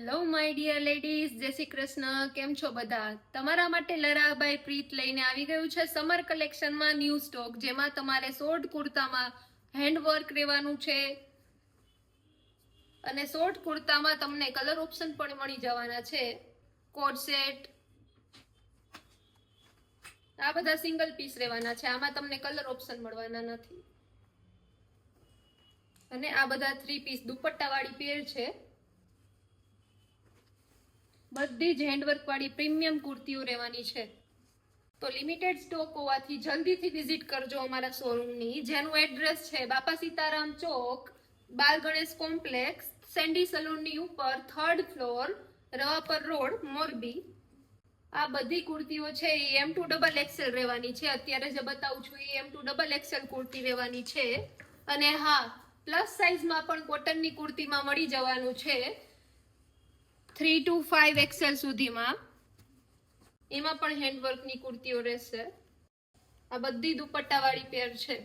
Hello my dear ladies, જય શ્રી કૃષ્ણ. કેમ છો બધા? તમારા માટે લરાબાઈ પ્રીત લઈને આવી ગયું છે સમર કલેક્શનમાં ન્યૂ સ્ટોક, જેમાં તમારે શોર્ટ કુર્તામાં હેન્ડવર્ક રહેવાનું છે અને શોર્ટ કુર્તામાં તમને કલર ઓપ્શન પણ મળી જવાના છે. કોડ સેટ આ બધા સિંગલ પીસ રહેવાના છે, આમાં તમને કલર ઓપ્શન મળવાના નથી. અને આ બધા 3 પીસ દુપટ્ટા વાળી પેર છે. બધી જ હેન્ડવર્ક વાળી પ્રીમિયમ કુર્તીઓ રહેવાની છે. તો લિમિટેડ સ્ટોક હોવાથી જલ્દીથી વિઝિટ કરજો અમારા શોરૂમની, જેનું એડ્રેસ છે બાપા સીતારામ ચોક, બાલ ગણેશ કોમ્પ્લેક્સ, સેન્ડી સલૂનની ઉપર, 3rd floor, Ravapar road, Morbi. આ બધી કુર્તીઓ છે એ M2 XL રહેવાની છે. અત્યારે જે બતાવું છું એ M2 XL કુર્તી રહેવાની છે. અને હા, પ્લસ સાઇઝમાં પણ કોટનની કુર્તીમાં મળી જવાનું છે 3 to 5 XL સુધીમાં. એમાં પણ હેન્ડવર્કની કુર્તીઓ રહેશે. આ બધી દુપટ્ટા વાળી પેર છે.